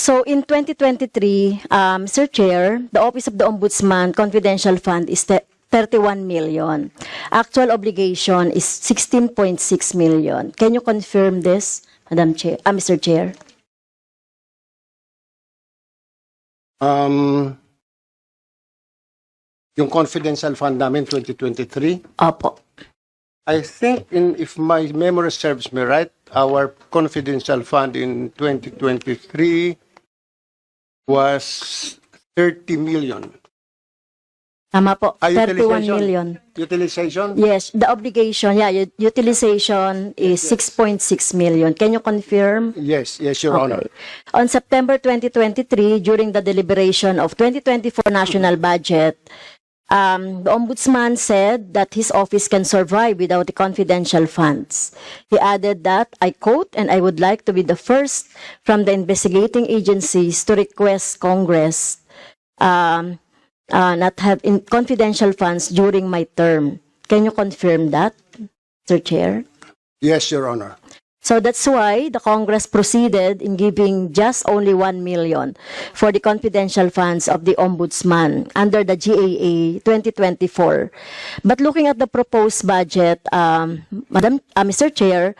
So in 2023, Sir Chair, the Office of the Ombudsman Confidential Fund is 31 million. Actual obligation is 16.6 million. Can you confirm this, Madam Chair, Mr. Chair? Yung confidential fund namin 2023, Opo. I think if my memory serves me right, our confidential fund in 2023 was 30 million. Tama po, 31 Utilization. million. Utilization? Yes, the obligation, utilization is 6.6 million. Can you confirm? Yes, Your Honor. On September 2023, during the deliberation of 2024 national budget, the Ombudsman said that his office can survive without the confidential funds. He added that, I quote, and I would like to be the first from the investigating agencies to request Congress not have confidential funds during my term. Can you confirm that, Sir Chair? Yes, Your Honor. So that's why the Congress proceeded in giving just only 1 million for the confidential funds of the Ombudsman under the GAA 2024. But looking at the proposed budget, Mr. Chair,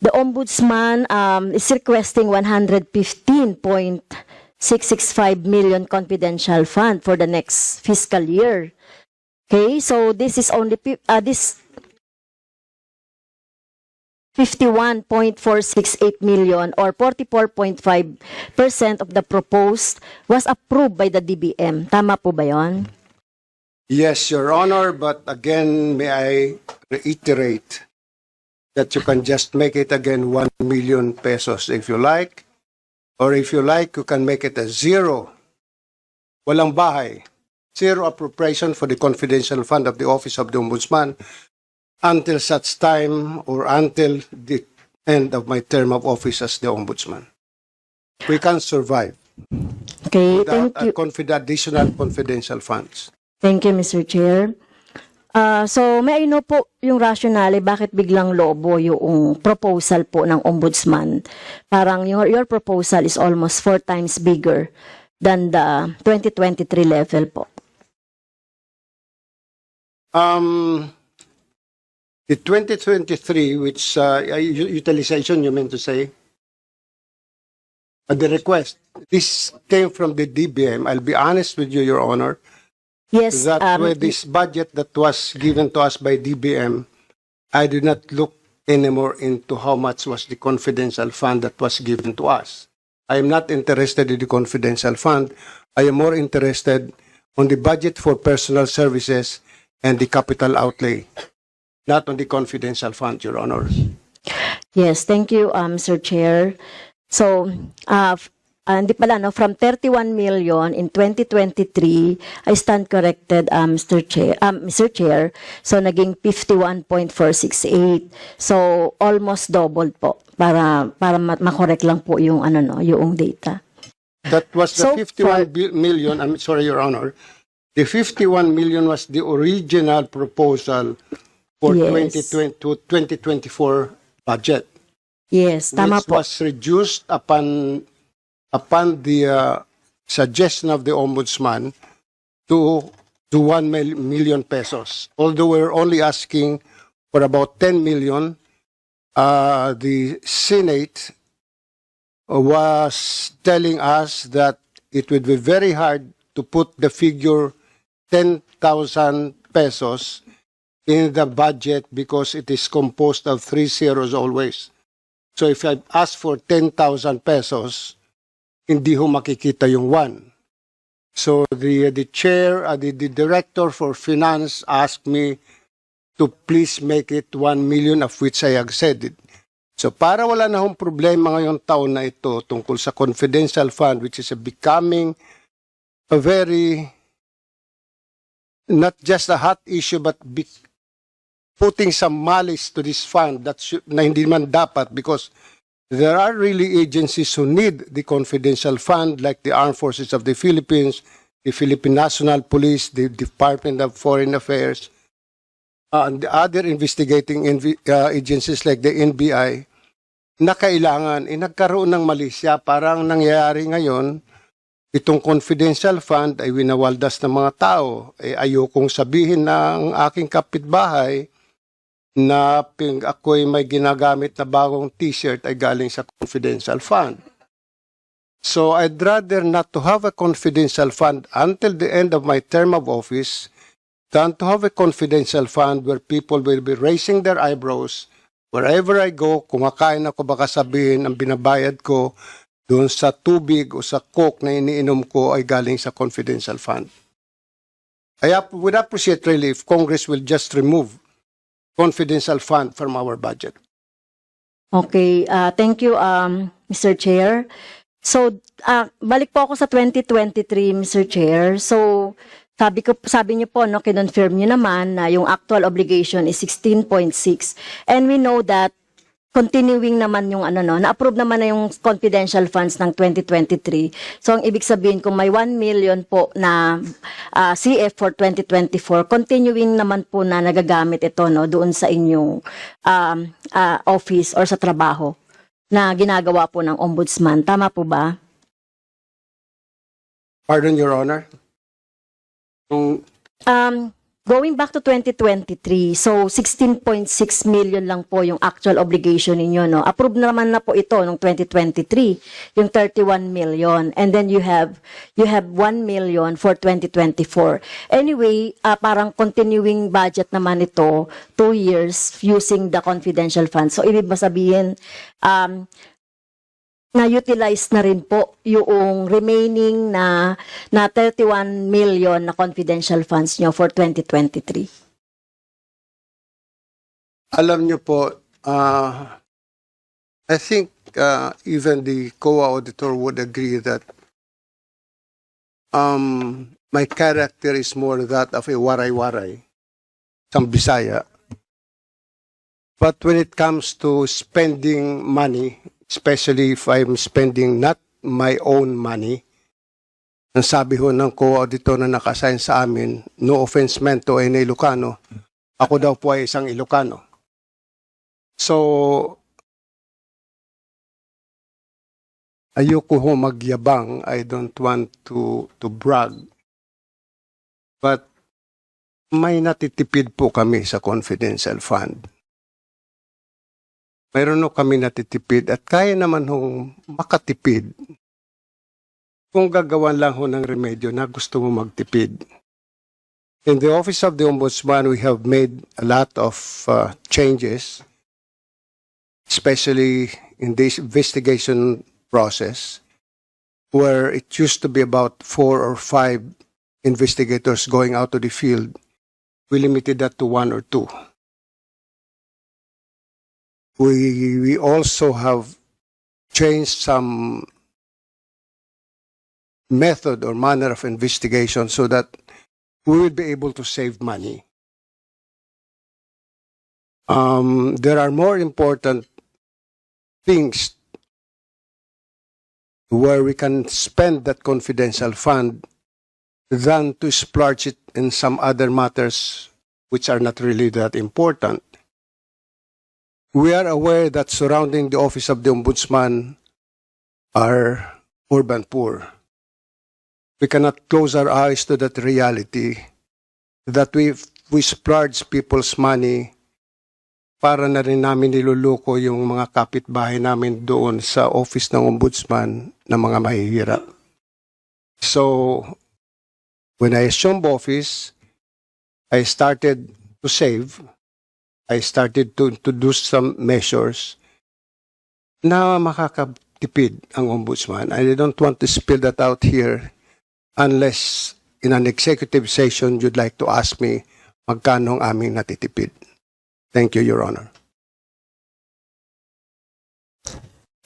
the Ombudsman is requesting 115.665 million confidential fund for the next fiscal year. Okay, so this is only 51.468 million or 44.5% of the proposed was approved by the DBM. Tama po ba yon? Yes, Your Honor, but again, may I reiterate that you can just make it again 1 million pesos if you like, or if you like, you can make it a zero. Walang bahay. Zero appropriation for the confidential fund of the Office of the Ombudsman until such time or until the end of my term of office as the Ombudsman. We can survive Okay, without thank you. additional confidential funds. Thank you, Mr. Chair. So, may I know po yung rationale bakit biglang lobo yung proposal po ng Ombudsman? Parang your proposal is almost 4 times bigger than the 2023 level po. The 2023, which utilization, you meant to say, the request, this came from the DBM. I'll be honest with you, Your Honor, Yes, that with this budget that was given to us by DBM, I did not look anymore into how much was the confidential fund that was given to us. I am not interested in the confidential fund. I am more interested on the budget for personal services and the capital outlay, not on the confidential fund, Your Honor. Yes, thank you, Sir Chair. So, hindi pala, no, from 31 million in 2023, I stand corrected, Mr. Chair. So, naging 51.468. So, almost doubled po para makorek lang po yung yung data. That was the So 51 million, I'm sorry, Your Honor. The 51 million was the original proposal for Yes. 2020 to 2024 budget, Yes, tama which po. was reduced upon the suggestion of the Ombudsman to 1 million pesos. Although we're only asking for about 10 million, the Senate was telling us that it would be very hard to put the figure 10,000 pesos in the budget because it is composed of 3 zeros always. So if I ask for 10,000 pesos, hindi ho makikita yung 1. So the chair, the director for finance asked me to please make it 1 million, of which I acceded. So para wala na hong problema ngayong taon na ito tungkol sa confidential fund, which is becoming a very, not just a hot issue, but putting some malice to this fund na hindi man dapat, because there are really agencies who need the confidential fund, like the Armed Forces of the Philippines, the Philippine National Police, the Department of Foreign Affairs, and the other investigating agencies like the NBI. na kailangan, nagkaroon ng mali siya. Parang nangyayari ngayon, itong confidential fund ay winawaldas ng mga tao. Ayokong sabihin ng aking kapitbahay na ako'y may ginagamit na bagong t-shirt ay galing sa confidential fund. So I'd rather not to have a confidential fund until the end of my term of office than to have a confidential fund where people will be raising their eyebrows wherever I go. Kumakain ako, baka sabihin ang binabayad ko doon sa tubig o sa coke na iniinom ko ay galing sa confidential fund. I would appreciate really if Congress will just remove confidential fund from our budget. Okay, thank you, Mr. Chair. So, balik po ako sa 2023, Mr. Chair. So, sabi niyo po, no, kinonfirm niyo naman na yung actual obligation is 16.6. And we know that continuing naman yung na-approve naman na yung confidential funds ng 2023. So, ang ibig sabihin, kung may 1 million po na CF for 2024, continuing naman po na nagagamit ito, no, doon sa inyong office or sa trabaho na ginagawa po ng ombudsman. Tama po ba? Pardon, Your Honor? Going back to 2023, so 16.6 million lang po yung actual obligation ninyo, no? Approved naman na po ito noong 2023, yung 31 million. And then you have 1 million for 2024. Anyway, parang continuing budget naman ito, 2 years using the confidential fund. So ibig ba sabihin, na-utilize na rin po yung remaining na 31 million na confidential funds nyo for 2023. Alam niyo po, I think even the COA auditor would agree that my character is more that of a waray-waray, some Bisaya. But when it comes to spending money, especially if I'm spending not my own money, ang sabi ho ng co-auditor na naka-assign sa amin, no offense meant to any Ilocano, ako daw po ay isang Ilocano. So, ayoko ho magyabang, I don't want to brag, but may natitipid po kami sa confidential fund. Mayroon no kami natitipid at kaya naman hong makatipid kung gagawan lang ho ng remedyo na gusto mo magtipid. In the Office of the Ombudsman, we have made a lot of changes, especially in this investigation process, where it used to be about 4 or 5 investigators going out to the field. We limited that to 1 or 2. We also have changed some method or manner of investigation so that we will be able to save money. There are more important things where we can spend that confidential fund than to splurge it in some other matters which are not really that important. We are aware that surrounding the Office of the Ombudsman are urban poor. We cannot close our eyes to that reality that we splurge people's money para na rin namin niluluko yung mga kapitbahay namin doon sa Office ng Ombudsman na mga mahihirap. So, when I assumed office, I started to save. I started to introduce some measures na makakatipid ang ombudsman. I don't want to spill that out here unless in an executive session you'd like to ask me magkano ang aming natitipid. Thank you, Your Honor.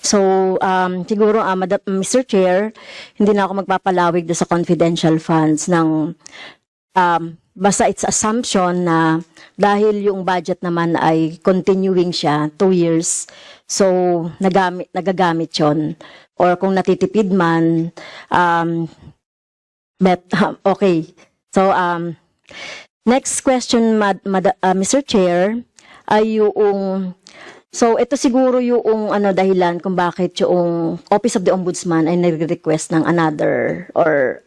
So, siguro, Mr. Chair, hindi na ako magpapalawig do sa confidential funds ng basta it's assumption na dahil yung budget naman ay continuing siya, 2 years, so nagagamit yon. Or kung natitipid man, okay. So, next question, Mr. Chair, ay yung So ito siguro yung dahilan kung bakit yung Office of the Ombudsman ay nagre-request ng another or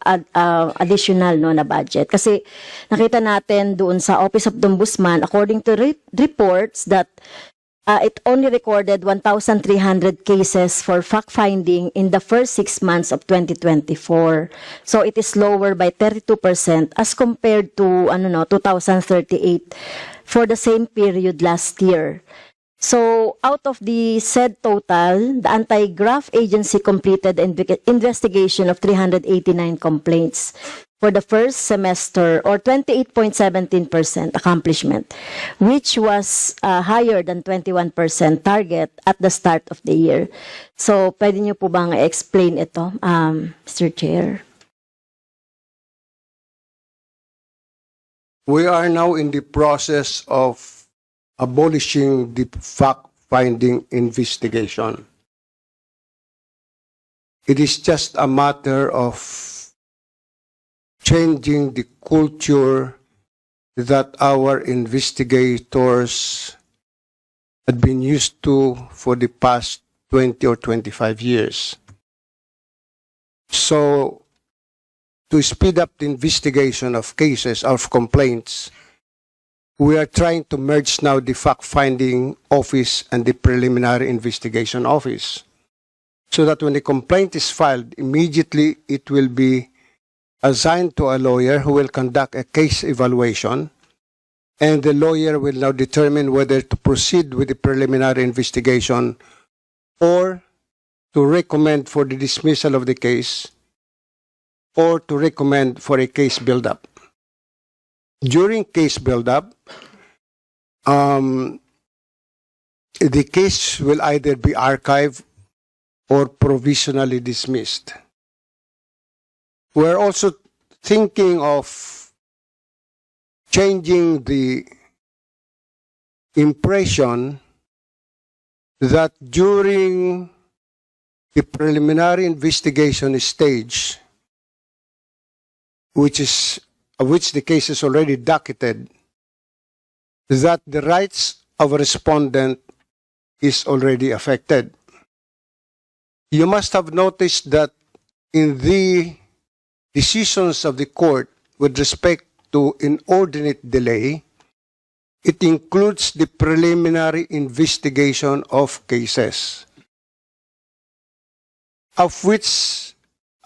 additional na budget. Kasi nakita natin doon sa Office of the Ombudsman, according to reports that it only recorded 1,300 cases for fact-finding in the first 6 months of 2024. So it is lower by 32% as compared to 2,038 for the same period last year. So, out of the said total, the anti-graft agency completed investigation of 389 complaints for the first semester, or 28.17% accomplishment, which was higher than 21% target at the start of the year. So, pwede niyo po bang explain ito, Mr. Chair? We are now in the process of abolishing the fact-finding investigation. It is just a matter of changing the culture that our investigators had been used to for the past 20 or 25 years. So, to speed up the investigation of cases, of complaints, we are trying to merge now the fact-finding office and the preliminary investigation office, so that when a complaint is filed, immediately it will be assigned to a lawyer who will conduct a case evaluation, and the lawyer will now determine whether to proceed with the preliminary investigation or to recommend for the dismissal of the case or to recommend for a case build-up. During case build-up, the case will either be archived or provisionally dismissed. We're also thinking of changing the impression that during the preliminary investigation stage, which the case is already docketed, that the rights of a respondent is already affected. You must have noticed that in the decisions of the court with respect to inordinate delay, it includes the preliminary investigation of cases, of which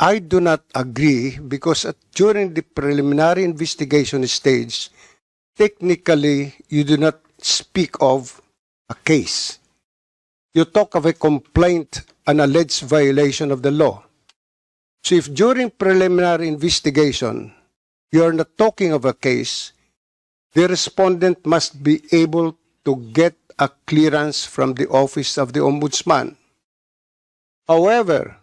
I do not agree, because during the preliminary investigation stage, technically, you do not speak of a case. You talk of a complaint, an alleged violation of the law. So if during preliminary investigation, you are not talking of a case, the respondent must be able to get a clearance from the Office of the Ombudsman. However,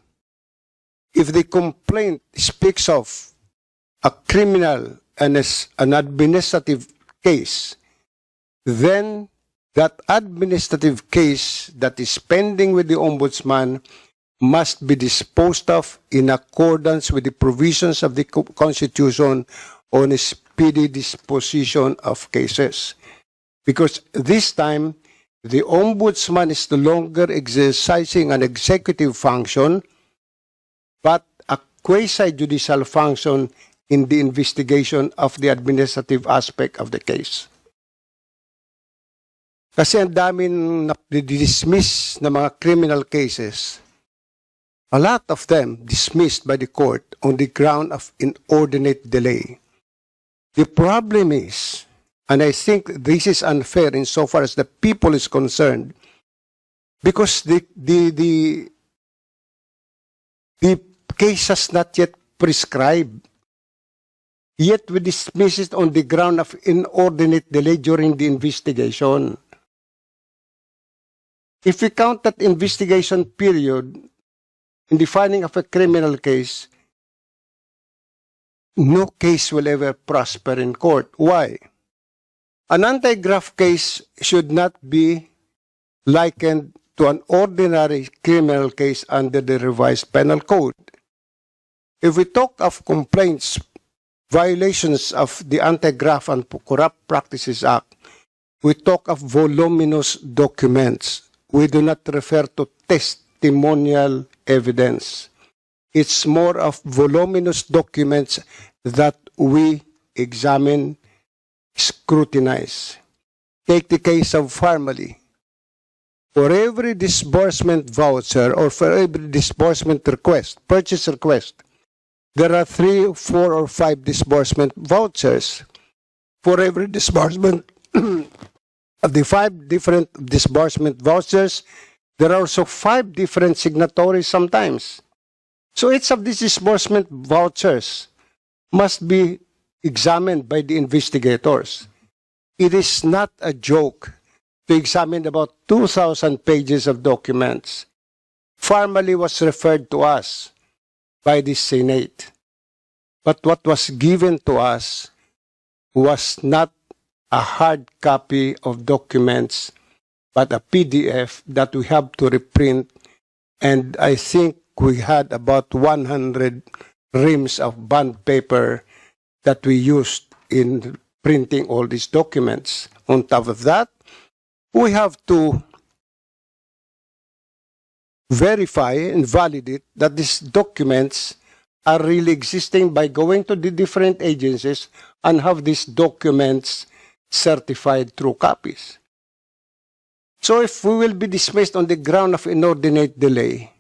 if the complaint speaks of a criminal and an administrative case, then that administrative case that is pending with the Ombudsman must be disposed of in accordance with the provisions of the Constitution on a speedy disposition of cases. Because this time, the Ombudsman is no longer exercising an executive function, but a quasi-judicial function in the investigation of the administrative aspect of the case. Kasi ang daming dismiss na mga criminal cases, a lot of them dismissed by the court on the ground of inordinate delay. The problem is, and I think this is unfair insofar as the people is concerned, because the case has not yet prescribed. Yet we dismiss it on the ground of inordinate delay during the investigation. If we count that investigation period in the finding of a criminal case, no case will ever prosper in court. Why? An anti-graft case should not be likened to an ordinary criminal case under the revised penal code. If we talk of complaints, violations of the Anti-Graft and Corrupt Practices Act, we talk of voluminous documents. we do not refer to testimonial evidence. It's more of voluminous documents that we examine, scrutinize. Take the case of Farmally. For every disbursement voucher or for every disbursement request, purchase request, there are 3, 4, or 5 disbursement vouchers. For every disbursement of the 5 different disbursement vouchers, there are also 5 different signatories sometimes. So each of these disbursement vouchers must be examined by the investigators. It is not a joke to examine about 2,000 pages of documents. Formally was referred to us by the Senate. But what was given to us was not a hard copy of documents, but a PDF that we have to reprint. And I think we had about 100 reams of bond paper that we used in printing all these documents. On top of that, we have to verify and validate that these documents are really existing by going to the different agencies and have these documents certified through copies. So if we will be dismissed on the ground of inordinate delay,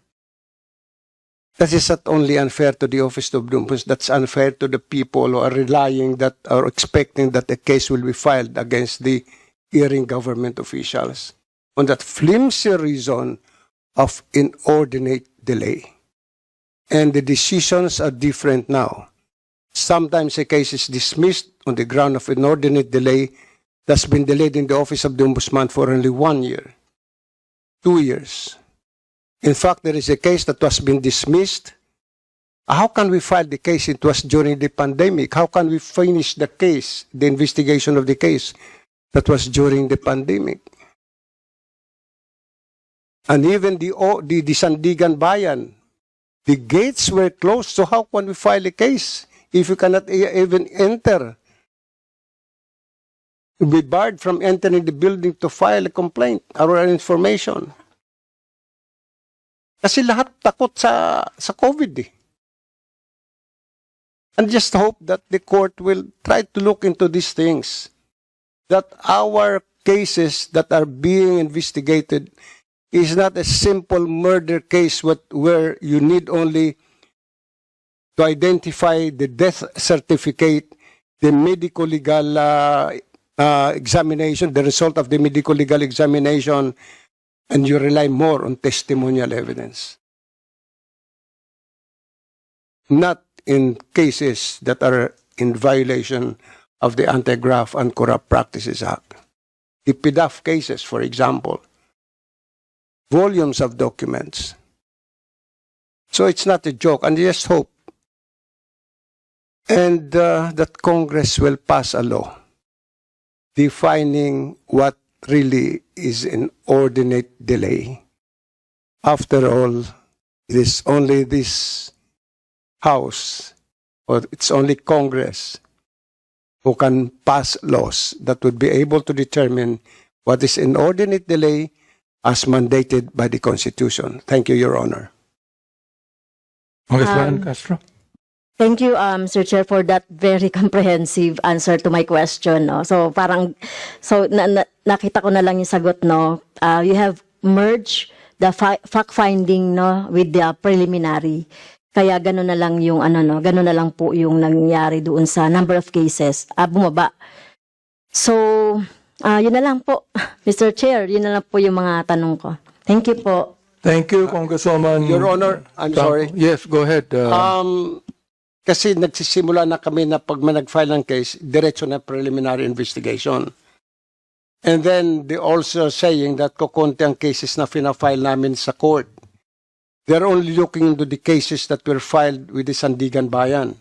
that is not only unfair to the Office of the Ombudsman, that's unfair to the people who are relying that or expecting that a case will be filed against the erring government officials on that flimsy reason of inordinate delay. And the decisions are different now. Sometimes a case is dismissed on the ground of inordinate delay that's been delayed in the Office of the Ombudsman for only 1 year, 2 years. In fact, there is a case that was been dismissed. How can we file the case? It was during the pandemic. How can we finish the case, the investigation of the case that was during the pandemic? And even the Sandigan Bayan, the gates were closed, so how can we file a case if you cannot even enter? You'll be barred from entering the building to file a complaint or an information. Kasi lahat takot sa COVID eh. And just hope that the court will try to look into these things. That our cases that are being investigated is not a simple murder case where you need only to identify the death certificate, the medico-legal examination, the result of the medico-legal examination, and you rely more on testimonial evidence. Not in cases that are in violation of the Anti-Graft and Corrupt Practices Act. The PDAF cases, for example, volumes of documents. So it's not a joke, and just hope and that Congress will pass a law defining what really is an inordinate delay. After all, it is only this House, or it's only Congress, who can pass laws that would be able to determine what is an inordinate delay as mandated by the Constitution. Thank you, Your Honor. Congressman Castro. Thank you, Sir Chair, for that very comprehensive answer to my question. No? So nakita ko na lang yung sagot. No? You have merged the fact-finding no, with the preliminary. Kaya gano'n na lang yung gano'n na lang po yung nangyari doon sa number of cases. Bumaba. So, yun na lang po. Mr. Chair, yun na lang po yung mga tanong ko. Thank you po. Thank you, Congresswoman. Your Honor, I'm sorry. Yes, go ahead. Kasi nagsisimula na kami na pag nag-file ng case, diretso na preliminary investigation. And then they also saying that kukunti ang cases na fina-file namin sa court. They're only looking into the cases that were filed with the Sandigan Bayan.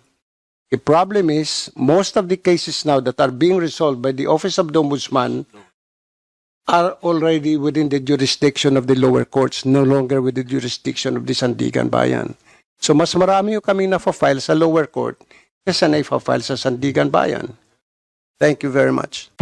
The problem is, most of the cases now that are being resolved by the Office of the Ombudsman are already within the jurisdiction of the lower courts, no longer with the jurisdiction of the Sandigan Bayan. So mas marami yung kaming na-file sa lower court kaysa na-file sa Sandigan Bayan. Thank you very much.